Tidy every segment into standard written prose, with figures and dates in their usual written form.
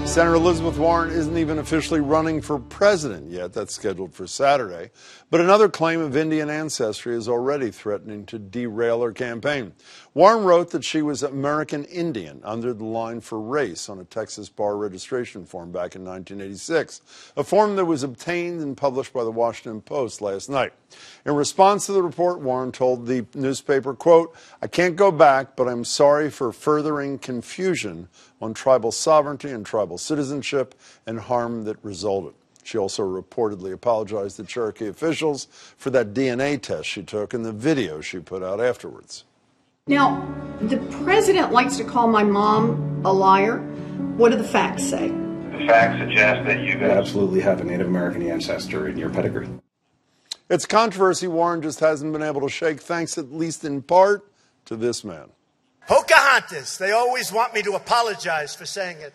Senator Elizabeth Warren isn't even officially running for president yet. That's scheduled for Saturday. But another claim of Indian ancestry is already threatening to derail her campaign. Warren wrote that she was American Indian under the line for race on a Texas bar registration form back in 1986, a form that was obtained and published by the Washington Post last night. In response to the report, Warren told the newspaper, quote, "I can't go back, but I'm sorry for furthering confusion on tribal sovereignty and tribal citizenship and harm that resulted." She also reportedly apologized to Cherokee officials for that DNA test she took and the video she put out afterwards. Now, the president likes to call my mom a liar. What do the facts say? The facts suggest that you absolutely have a Native American ancestor in your pedigree. It's controversy Warren just hasn't been able to shake, thanks at least in part to this man. Pocahontas. They always want me to apologize for saying it.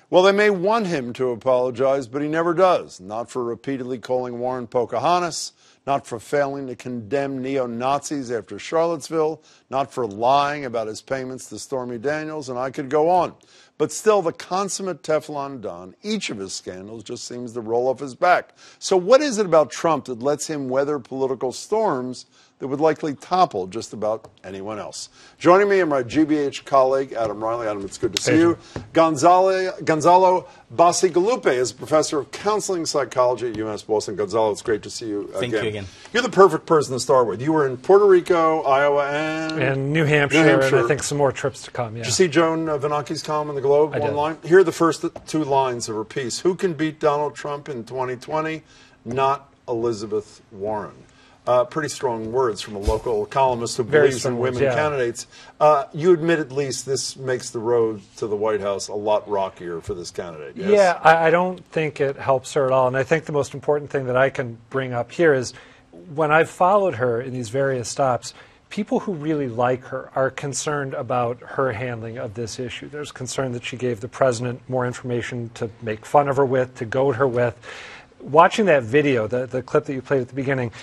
Well, they may want him to apologize, but he never does. Not for repeatedly calling Warren Pocahontas, not for failing to condemn neo-Nazis after Charlottesville, not for lying about his payments to Stormy Daniels, and I could go on. But still, the consummate Teflon Don, each of his scandals just seems to roll off his back. So what is it about Trump that lets him weather political storms that would likely topple just about anyone else? Joining me, my GBH colleague, Adam Reilly. Adam, it's good to see you. Gonzalo Bacigalupe is a professor of counseling psychology at UMass Boston. Gonzalo, it's great to see you again. Thank you again. You're the perfect person to start with. You were in Puerto Rico, Iowa, and New Hampshire, and I think some more trips to come. Yeah. Did you see Joan Vanocchi's column in the Globe online? Here are the first two lines of her piece. Who can beat Donald Trump in 2020? Not Elizabeth Warren. Pretty strong words from a local columnist who believes in women candidates. You admit at least this makes the road to the White House a lot rockier for this candidate, yes? Yeah, I don't think it helps her at all. And I think the most important thing that I can bring up here is when I've followed her in these various stops, people who really like her are concerned about her handling of this issue. There's concern that she gave the president more information to make fun of her with, to goad her with. Watching that video, the clip that you played at the beginning,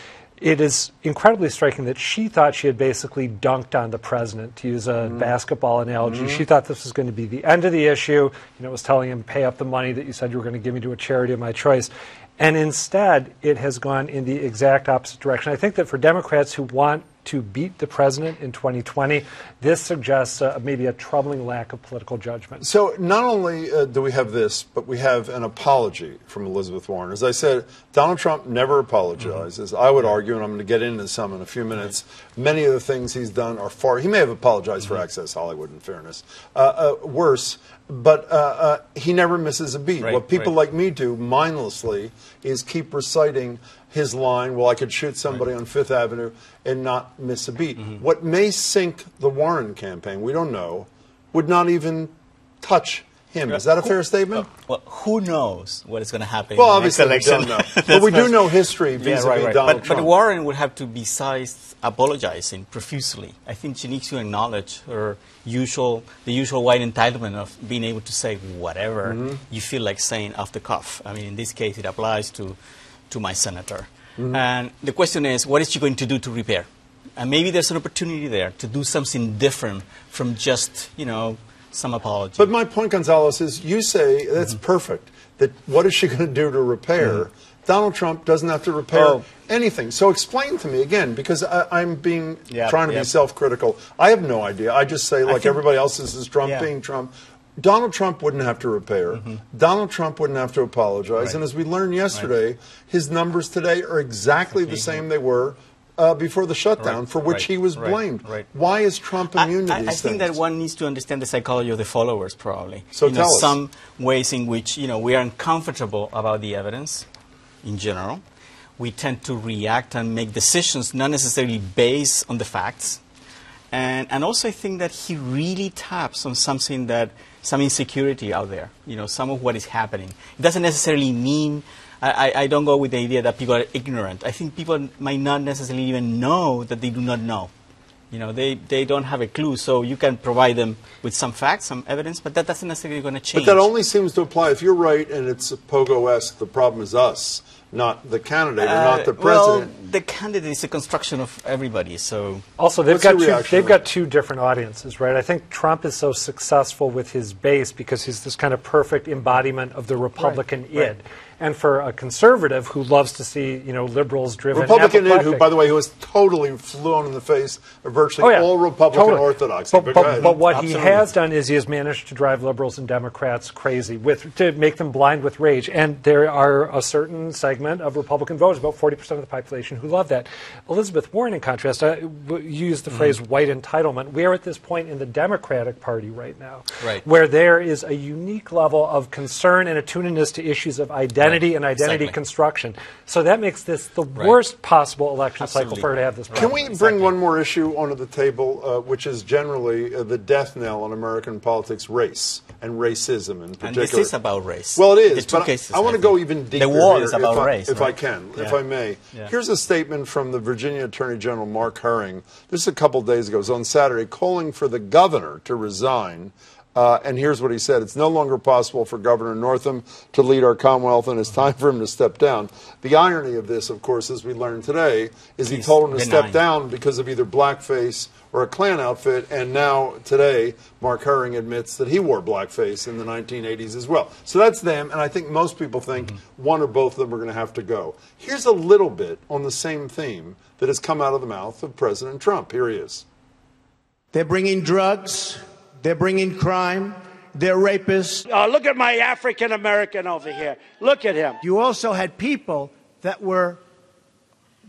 it is incredibly striking that she thought she had basically dunked on the president, to use a basketball analogy. She thought this was going to be the end of the issue. It was telling him, pay up the money that you said you were going to give me to a charity of my choice. And instead, it has gone in the exact opposite direction. I think that for Democrats who want to beat the president in 2020, this suggests maybe a troubling lack of political judgment. So not only do we have this, but we have an apology from Elizabeth Warren. As I said, Donald Trump never apologizes. I would argue, and I'm going to get into some in a few minutes, many of the things he's done are far, he may have apologized for Access Hollywood, in fairness, worse, but he never misses a beat. What people like me do mindlessly is keep reciting his line, well, I could shoot somebody on Fifth Avenue and not miss a beat. What may sink the Warren campaign, we don't know, would not even touch him. Is that a fair statement? Well, who knows what is going to happen well, in the next election? We don't know. But we do know history vis-a-vis Donald Trump. But Warren would have to, besides apologizing profusely, I think she needs to acknowledge the usual white entitlement of being able to say whatever you feel like saying off the cuff. I mean, in this case, it applies to my senator. And the question is, what is she going to do to repair? And maybe there's an opportunity there to do something different from just, some apology. But my point, Gonzalo, is you say that's perfect, that what is she going to do to repair? Donald Trump doesn't have to repair anything. So explain to me again, because I'm trying to be self-critical. I have no idea. I just say, like everybody else, this is Trump being Trump. Donald Trump wouldn't have to repair. Donald Trump wouldn't have to apologize. And as we learned yesterday, his numbers today are exactly the same they were before the shutdown, for which he was blamed. Why is Trump immune to these things? I think that one needs to understand the psychology of the followers, probably. So tell us. Some ways in which we are uncomfortable about the evidence in general. We tend to react and make decisions not necessarily based on the facts. And also I think that he really taps on something that, some insecurity out there, some of what is happening. It doesn't necessarily mean, I don't go with the idea that people are ignorant. I think people might not necessarily even know that they do not know. They don't have a clue, so you can provide them with some facts, some evidence, but that doesn't necessarily going to change. But that only seems to apply if you're right and it's Pogo-esque, the problem is us. not the candidate or not the president. Well, the candidate is a construction of everybody. So also, they've got two different audiences, right? I think Trump is so successful with his base because he's this kind of perfect embodiment of the Republican id. Right. And for a conservative who loves to see, liberals driven, Republican id, who, by the way, who has totally flown in the face of virtually all Republican orthodoxy. But what he has done is he has managed to drive liberals and Democrats crazy, to make them blind with rage. And there are a certain segment of Republican voters, about 40% of the population, who love that. Elizabeth Warren, in contrast, you used the phrase white entitlement. We are at this point in the Democratic Party right now, where there is a unique level of concern and attunedness to issues of identity and identity construction. So that makes this the worst possible election cycle for her to have this problem. Can we bring one more issue onto the table, which is generally the death knell in American politics, race and racism in particular? And this is about race. Well, it is, but I want to go even deeper. The war is about race. If I can, if I may. Yeah. Here's a statement from the Virginia Attorney General, Mark Herring. This is a couple days ago. It was on Saturday, calling for the governor to resign. And here's what he said. It's no longer possible for Governor Northam to lead our Commonwealth, and it's time for him to step down. The irony of this, of course, as we learned today, is he told him to step down because of either blackface or a Klan outfit, and now, today, Mark Herring admits that he wore blackface in the 1980s as well. So that's them, and I think most people think one or both of them are going to have to go. Here's a little bit on the same theme that has come out of the mouth of President Trump. Here he is. They're bringing drugs. They're bringing crime. They're rapists. Oh, look at my African American over here. Look at him. You also had people that were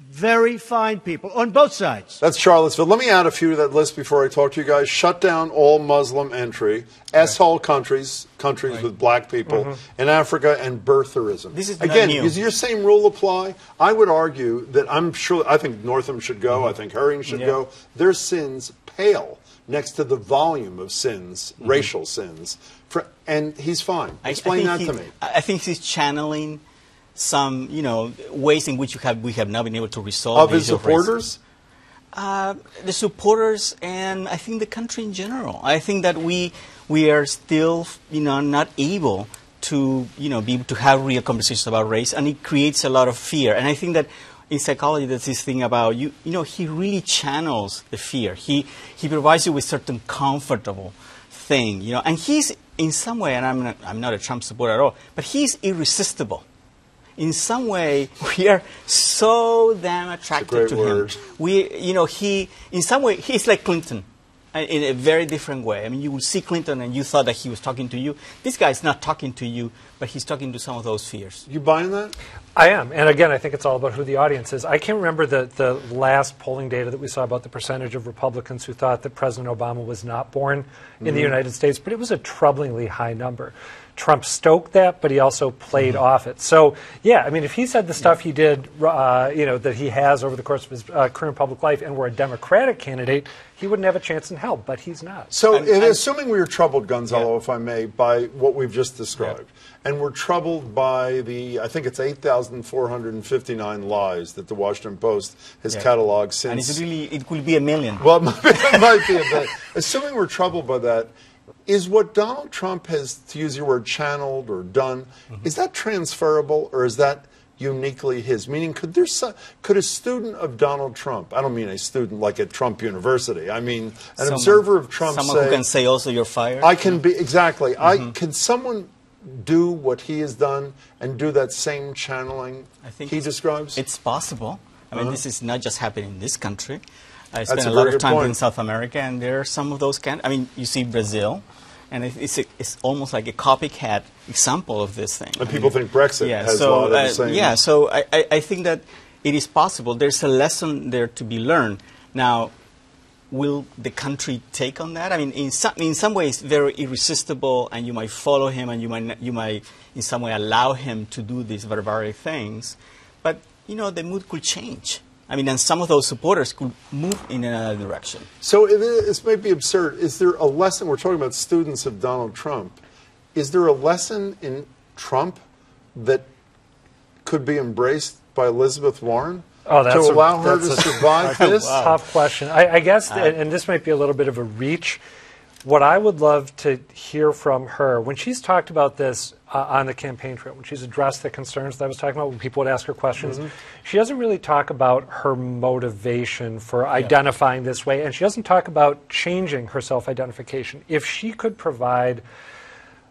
very fine people on both sides. That's Charlottesville. Let me add a few to that list before I talk to you guys. Shut down all Muslim entry. S-hole countries with black people in Africa, and birtherism. This is again, does your same rule apply? I would argue that I think Northam should go. I think Herring should go. Their sins pale next to the volume of sins, racial sins, and he's fine. Explain that to me. I think he's channeling some, ways in which we have not been able to resolve of his supporters. The supporters, and I think the country in general. I think that we are still, not able to, be able to have real conversations about race, and it creates a lot of fear. And I think that in psychology, there's this thing about he really channels the fear. He provides you with certain comfortable thing, and he's in some way, and I'm not a Trump supporter at all, but he's irresistible. In some way, we are so damn attracted to him. In some way, he's like Clinton in a very different way. I mean, you will see Clinton and you thought that he was talking to you. This guy's not talking to you, but he's talking to some of those fears. You buying that? I am. And again, I think it's all about who the audience is. I can't remember the last polling data that we saw about the percentage of Republicans who thought that President Obama was not born in the United States, but it was a troublingly high number. Trump stoked that, but he also played off it. So, yeah, I mean, if he said the stuff he did, that he has over the course of his career in public life, and were a Democratic candidate, he wouldn't have a chance in hell, but he's not. So, assuming we were troubled, Gonzalo, if I may, by what we've just described, and we're troubled by I think it's 8,459 lies that the Washington Post has cataloged since. And it could be a million. Well, it might be a million. Assuming we're troubled by that, is what Donald Trump has, to use your word, channeled or done, is that transferable, or is that uniquely his? Meaning, could a student of Donald Trump, I don't mean a student like at Trump University, I mean an observer of Trump, someone who can say also you're fired? I can be, exactly. Can someone do what he has done and do that same channeling he describes? It's possible. I mean, this is not just happening in this country. I spent a lot of time in South America, and there are some of those I mean, you see Brazil, and it's almost like a copycat example of this thing. And people think Brexit has a lot of the same. Yeah, so I think that it is possible. There's a lesson there to be learned. Now, will the country take on that? I mean, in some ways, very irresistible, and you might follow him, and you might in some way allow him to do these barbaric things. But, the mood could change. I mean, and some of those supporters could move in another direction. So this may be absurd. Is there a lesson? We're talking about students of Donald Trump. Is there a lesson in Trump that could be embraced by Elizabeth Warren to allow her to survive this? Tough question. I guess, and this might be a little bit of a reach, what I would love to hear from her, when she's talked about this on the campaign trail, when she's addressed the concerns that I was talking about, when people would ask her questions, she doesn't really talk about her motivation for identifying this way, and she doesn't talk about changing her self-identification. If she could provide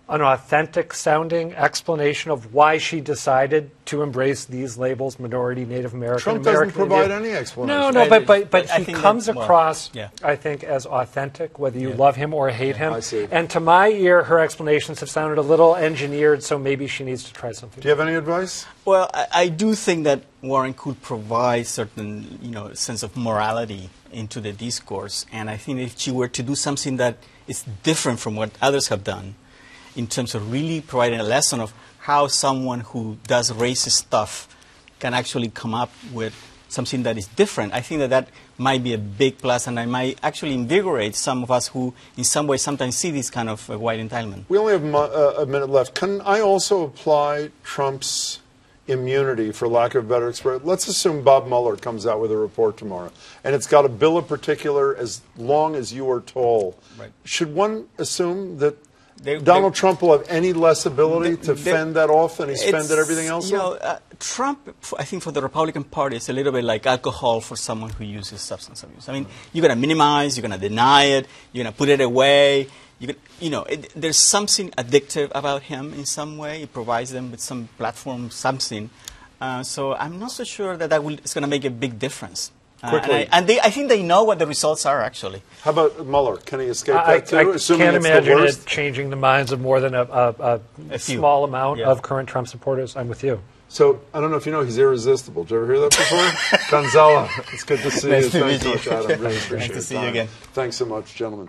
an authentic-sounding explanation of why she decided to embrace these labels, minority, Native American, Trump American doesn't provide Indian. any explanation. No, but he comes that, well, across, yeah. I think, as authentic, whether you love him or hate him. I see. And to my ear, her explanations have sounded a little engineered, so maybe she needs to try something. Do you have any advice? Well, I do think that Warren could provide certain, sense of morality into the discourse, and I think if she were to do something that is different from what others have done, in terms of really providing a lesson of how someone who does racist stuff can actually come up with something that is different, I think that might be a big plus, and it might actually invigorate some of us who, in some way, sometimes see this kind of white entitlement. We only have a minute left. Can I also apply Trump's immunity, for lack of a better expression? Let's assume Bob Mueller comes out with a report tomorrow, and it's got a bill of particular as long as you are tall. Right. Should one assume that Donald Trump will have any less ability to fend that off than he's fended everything else off? Trump, I think for the Republican Party, is a little bit like alcohol for someone who uses substance abuse. I mean, you're going to minimize, you're going to deny it, you're going to put it away. There's something addictive about him in some way. It provides them with some platform, something. So I'm not so sure that it's going to make a big difference. Quickly. I think they know what the results are, actually. How about Mueller? Can he escape that too? I can't imagine it changing the minds of more than a small amount of current Trump supporters. I'm with you. So, I don't know if you know, he's irresistible. Did you ever hear that before? Gonzalo, it's good to see you. Thanks so much, Adam. Really appreciate it. Nice to see you again. Thanks so much, gentlemen.